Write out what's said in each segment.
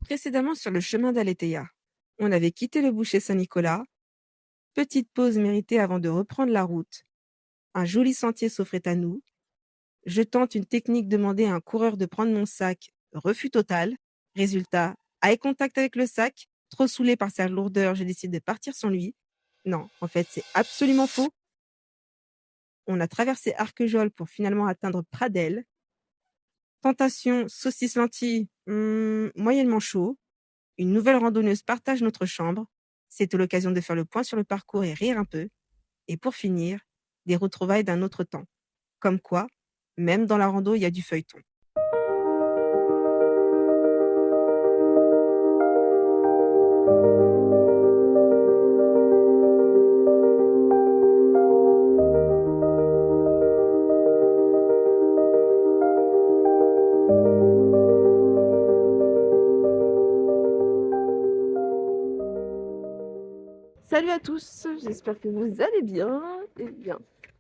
Précédemment sur le chemin d'Aletheia, on avait quitté le boucher Saint-Nicolas, petite pause méritée avant de reprendre la route. Un joli sentier s'offrait à nous. Je tente une technique demandée à un coureur de prendre mon sac, refus total. Résultat, eye contact avec le sac, trop saoulé par sa lourdeur, je décide de partir sans lui. Non, en fait, c'est absolument faux. On a traversé Arquejol pour finalement atteindre Pradelles. Tentation, saucisse lentille, moyennement chaud. Une nouvelle randonneuse partage notre chambre. C'était l'occasion de faire le point sur le parcours et rire un peu. Et pour finir, des retrouvailles d'un autre temps. Comme quoi, même dans la rando, il y a du feuilleton. Salut à tous, j'espère que vous allez bien. Eh bien,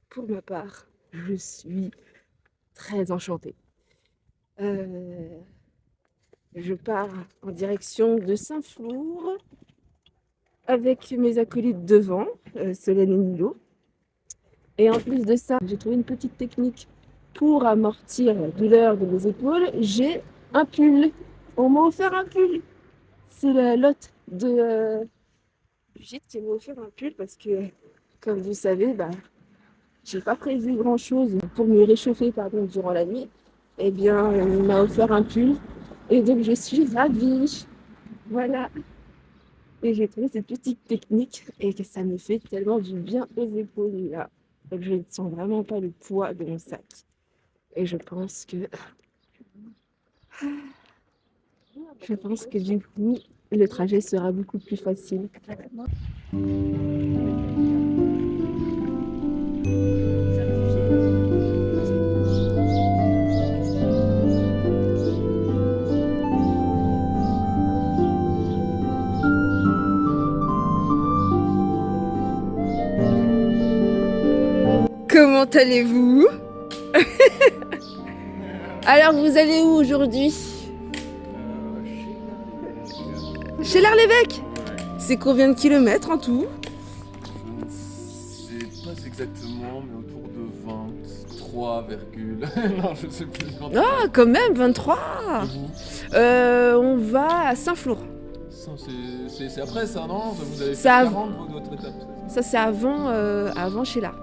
pour ma part, je suis très enchantée. Je pars en direction de Saint-Flour avec mes acolytes devant, Solène et Nilo. Et en plus de ça, j'ai trouvé une petite technique pour amortir la douleur de mes épaules. J'ai un pull. On m'a offert un pull. C'est la lotte de Brigitte qui m'a offert un pull parce que, comme vous savez, j'ai pas prévu grand chose pour me réchauffer durant la nuit. Eh bien, il m'a offert un pull et donc je suis ravie. Voilà. Et j'ai trouvé cette petite technique et que ça me fait tellement du bien aux épaules là. Donc je ne sens vraiment pas le poids de mon sac. Et je pense que du coup, le trajet sera beaucoup plus facile. Comment allez-vous? Alors, vous allez où aujourd'hui? Chez l'Arlévêque? C'est combien de kilomètres en tout? Je ne sais pas exactement, mais autour de 23, non, je sais plus. Ah, quand même, 23! Et vous On va à Saint-Flour. C'est après ça, non? Vous avez C'est fait av- 40 votre étape, c'est Ça, ça? c'est avant Sheila.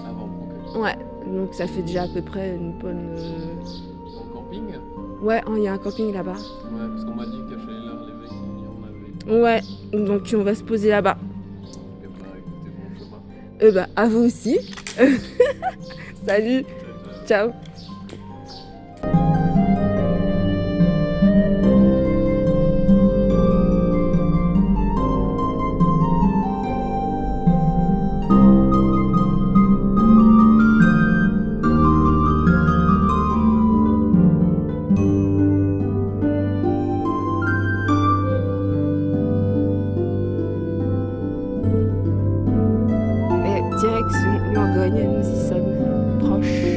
Avant, ok. Ouais, donc ça fait déjà à peu près une bonne. En camping? Ouais, il y a un camping là-bas. Ouais, parce qu'on m'a dit qu'à Chaleur, les mecs, il y en avait. Ouais, donc on va se poser là-bas. Et bah écoutez, bon chemin. À vous aussi. Salut, ciao. Et direction Langogne, nous y sommes proches.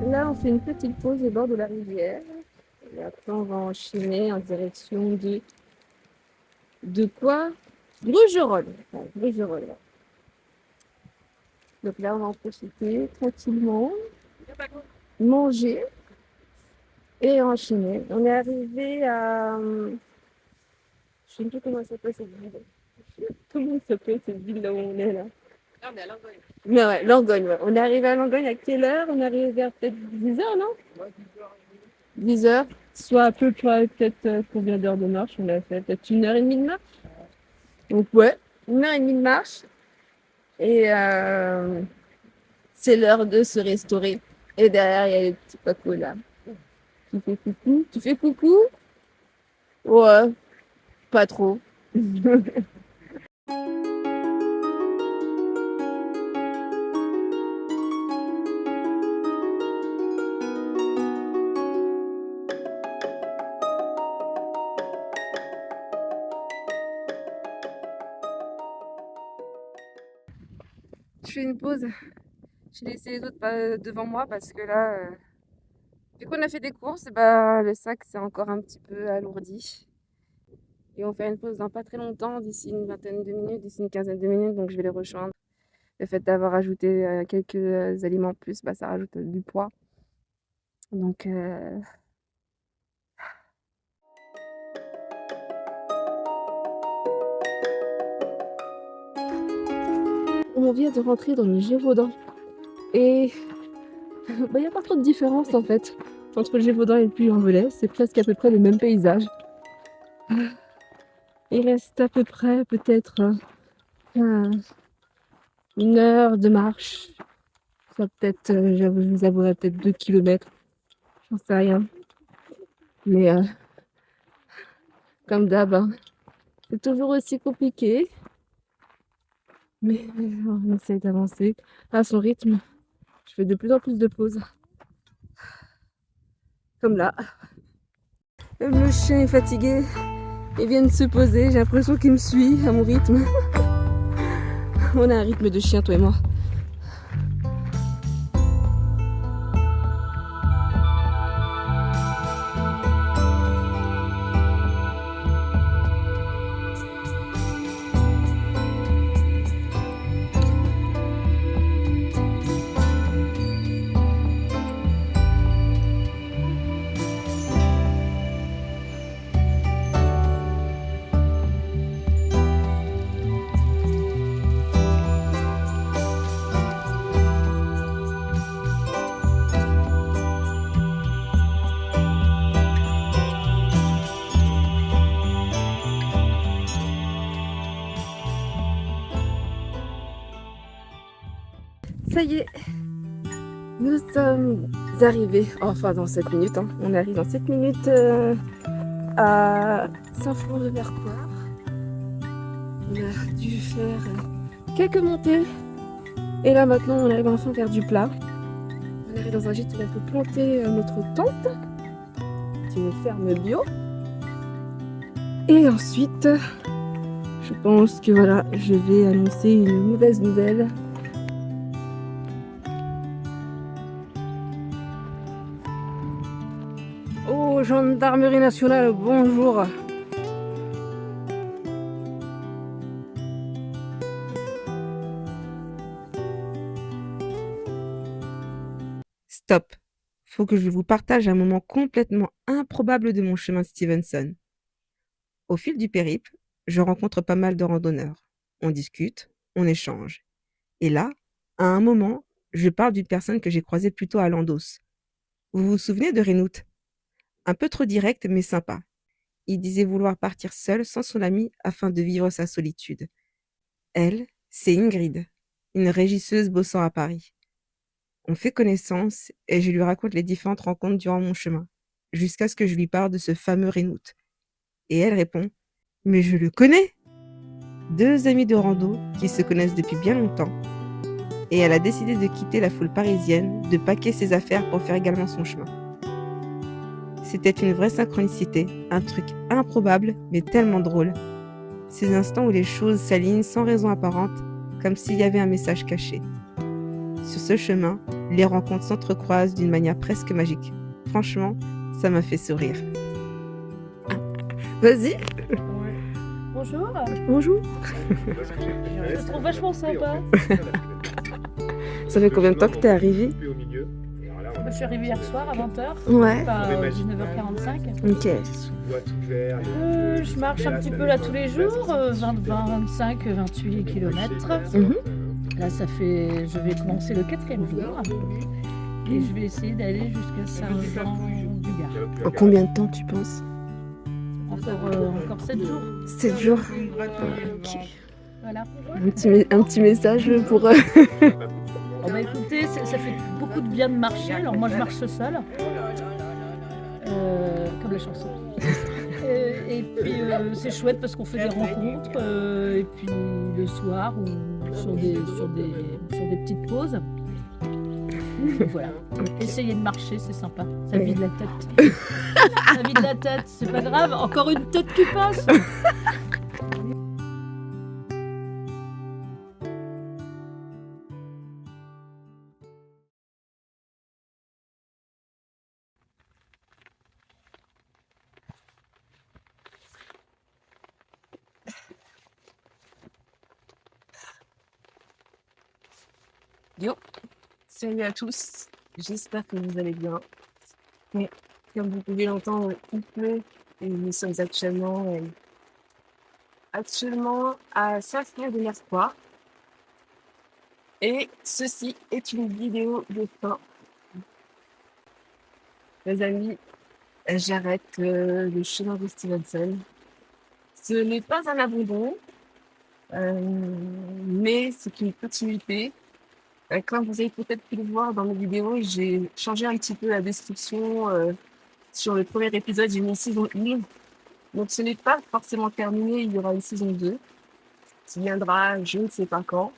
Là, on fait une petite pause au bord de la rivière. Et après, on va enchaîner en direction de quoi? Brugerolles. Ouais, Brugerolles. Donc là, on va en profiter tranquillement, manger et enchaîner. On est arrivé à. Je sais plus comment s'appelle cette ville. Comment s'appelle cette ville là où on est là? Là, on est à Langogne. Mais ouais, Langogne. Ouais. On est arrivé à Langogne à quelle heure? On est arrivé vers peut-être 10h, non? 10h. Soit à peu près, peut-être combien d'heures de marche? On a fait peut-être 1h30 de marche. Donc ouais, 1h30 de marche. Et c'est l'heure de se restaurer. Et derrière, il y a les petits pacos là. Tu fais coucou? Tu fais coucou? Ouais, pas trop. fais une pause. J'ai laissé les autres devant moi parce que là, vu qu'on a fait des courses, bah, le sac s'est encore un petit peu alourdi. Et on fait une pause dans pas très longtemps, d'ici une vingtaine de minutes, d'ici une quinzaine de minutes, donc je vais les rejoindre. Le fait d'avoir ajouté quelques aliments en plus, bah, ça rajoute du poids. Donc, on vient de rentrer dans le Gévaudan. Et il n'y a pas trop de différence en fait entre le Gévaudan et le Puy-en-Velay. C'est presque à peu près le même paysage. Il reste à peu près peut-être une heure de marche. Ça peut-être, je vous avouerai, peut-être 2 kilomètres. J'en sais rien. Mais comme d'hab, hein, c'est toujours aussi compliqué. Mais on essaye d'avancer à son rythme. Je fais de plus en plus de pauses. Comme là. Même le chien est fatigué. Il vient de se poser. J'ai l'impression qu'il me suit à mon rythme. On a un rythme de chien, toi et moi. Ça y est, nous sommes arrivés, enfin dans 7 minutes, hein. On arrive dans 7 minutes à Saint-Flour-de-Vercoire. On a dû faire quelques montées et là maintenant on arrive enfin vers du plat. On arrive dans un gîte où on a pu planter notre tente. C'est une ferme bio. Et ensuite, je pense que voilà, je vais annoncer une mauvaise nouvelle. Oh, gendarmerie nationale, bonjour. Stop. Faut que je vous partage un moment complètement improbable de mon chemin Stevenson. Au fil du périple, je rencontre pas mal de randonneurs. On discute, on échange. Et là, à un moment, je parle d'une personne que j'ai croisée plutôt à Landos. Vous vous souvenez de Renout? Un peu trop direct, mais sympa. Il disait vouloir partir seul sans son ami afin de vivre sa solitude. Elle, c'est Ingrid, une régisseuse bossant à Paris. On fait connaissance et je lui raconte les différentes rencontres durant mon chemin, jusqu'à ce que je lui parle de ce fameux Renout. Et elle répond « Mais je le connais !» 2 amis de rando qui se connaissent depuis bien longtemps. Et elle a décidé de quitter la foule parisienne, de paquer ses affaires pour faire également son chemin. C'était une vraie synchronicité, un truc improbable mais tellement drôle. Ces instants où les choses s'alignent sans raison apparente, comme s'il y avait un message caché. Sur ce chemin, les rencontres s'entrecroisent d'une manière presque magique. Franchement, ça m'a fait sourire. Vas-y. Bonjour, Bonjour. je te trouve vachement sympa. Ça fait combien de temps que t'es arrivée? Je suis arrivée hier soir à 20h, Ouais. enfin 19h45. Ok. Je marche un petit peu là tous les jours, 25, 28 km. Mhm. Là, je vais commencer le 4e jour et je vais essayer d'aller jusqu'à Saint-Jean-du-Gard. En combien de temps tu penses? Encore 7 jours. 7 jours. Ok. Voilà. Un petit message pour... Oh bah écoutez, ça fait beaucoup de bien de marcher. Alors moi je marche seule, comme la chanson. Et puis c'est chouette parce qu'on fait des rencontres et puis le soir ou sur des petites pauses. Voilà. Essayez de marcher, c'est sympa. Ça vide la tête. Ça vide la tête, c'est pas grave. Encore une tête qui passe. Yo, salut à tous, j'espère que vous allez bien. Mais comme vous pouvez l'entendre, il pleut et nous sommes actuellement à Saint-Fleur-de-Mercois. Et ceci est une vidéo de fin. Les amis, j'arrête le chemin de Stevenson. Ce n'est pas un abandon, mais c'est une continuité. Comme vous avez peut-être pu le voir dans mes vidéos, j'ai changé un petit peu la description. Sur le premier épisode, j'ai mis saison 1. Donc ce n'est pas forcément terminé, il y aura une saison 2 qui viendra, je ne sais pas quand.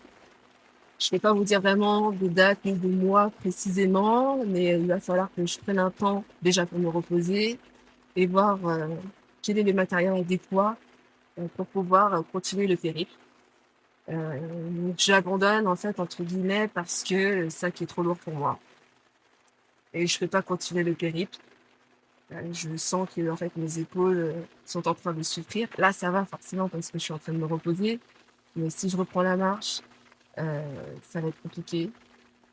Je ne vais pas vous dire vraiment de date ni de mois précisément, mais il va falloir que je prenne un temps déjà pour me reposer et voir quel est le matériel adéquat pour pouvoir continuer le périple. J'abandonne en fait entre guillemets parce que ça qui est trop lourd pour moi. Et je ne peux pas continuer le périple. Je sens que en fait mes épaules sont en train de souffrir. Là ça va forcément parce que je suis en train de me reposer. Mais si je reprends la marche, ça va être compliqué.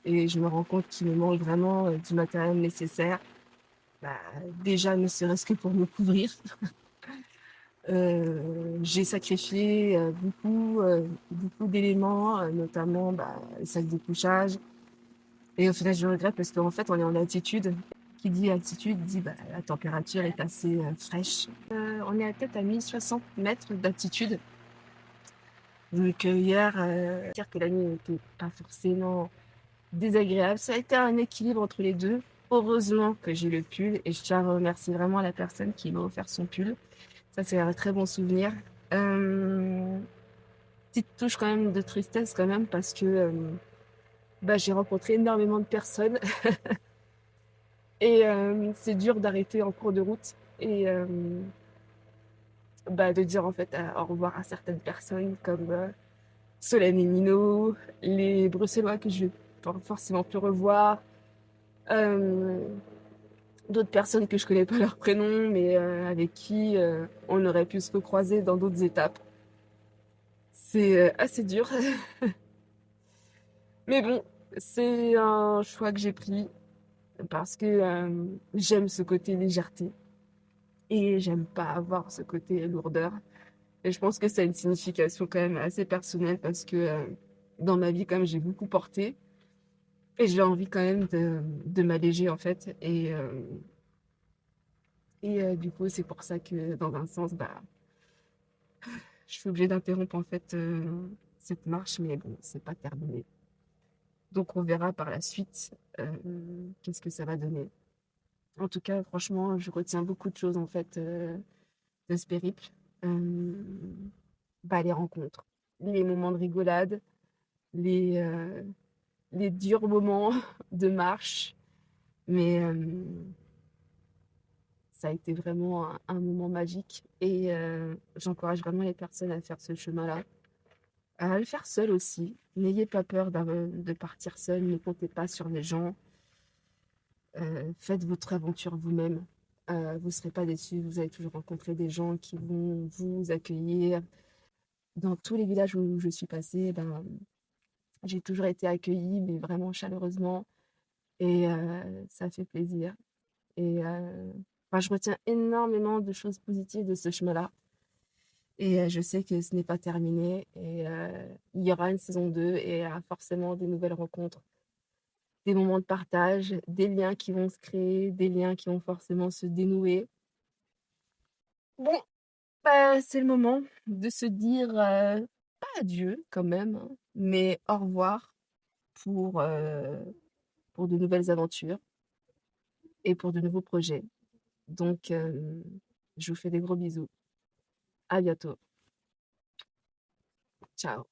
Et je me rends compte qu'il me manque vraiment du matériel nécessaire. Bah, déjà, ne serait-ce que pour me couvrir. J'ai sacrifié beaucoup d'éléments, notamment les sacs de couchage. Et au final, je regrette parce qu'en fait, on est en altitude. Qui dit altitude dit la température est assez fraîche. On est à peut-être à 1060 mètres d'altitude. Donc dire que la nuit n'était pas forcément désagréable. Ça a été un équilibre entre les deux. Heureusement que j'ai le pull et je tiens à remercier vraiment la personne qui m'a offert son pull. Ça, c'est un très bon souvenir. Petite touche quand même de tristesse quand même parce que j'ai rencontré énormément de personnes et c'est dur d'arrêter en cours de route et de dire en fait au revoir à certaines personnes comme Solène et Nino, les Bruxellois que je vais pas forcément plus revoir, d'autres personnes que je connais pas leur prénom, mais avec qui on aurait pu se recroiser dans d'autres étapes. C'est assez dur. Mais bon, c'est un choix que j'ai pris parce que j'aime ce côté légèreté et j'aime pas avoir ce côté lourdeur. Et je pense que ça a une signification quand même assez personnelle parce que dans ma vie, quand même, j'ai beaucoup porté et j'ai envie quand même de m'alléger en fait. Et du coup, c'est pour ça que dans un sens, je suis obligée d'interrompre en fait cette marche, mais bon, c'est pas terminé. Donc on verra par la suite qu'est-ce que ça va donner. En tout cas, franchement, je retiens beaucoup de choses en fait de ce périple. Euh, les rencontres, les moments de rigolade, les, euh, les durs moments de marche. Mais ça a été vraiment un moment magique et j'encourage vraiment les personnes à faire ce chemin-là. À le faire seul aussi. N'ayez pas peur de partir seul, ne comptez pas sur les gens. Faites votre aventure vous-même. Vous ne serez pas déçus, vous allez toujours rencontrer des gens qui vont vous accueillir. Dans tous les villages où je suis passée, j'ai toujours été accueillie, mais vraiment chaleureusement. Et ça fait plaisir. Et je retiens énormément de choses positives de ce chemin-là. Et je sais que ce n'est pas terminé. Et il y aura une saison 2 et il y aura forcément des nouvelles rencontres, des moments de partage, des liens qui vont se créer, des liens qui vont forcément se dénouer. Bon, c'est le moment de se dire pas adieu quand même, hein, mais au revoir pour, euh, pour de nouvelles aventures et pour de nouveaux projets. Donc, je vous fais des gros bisous. À bientôt. Ciao.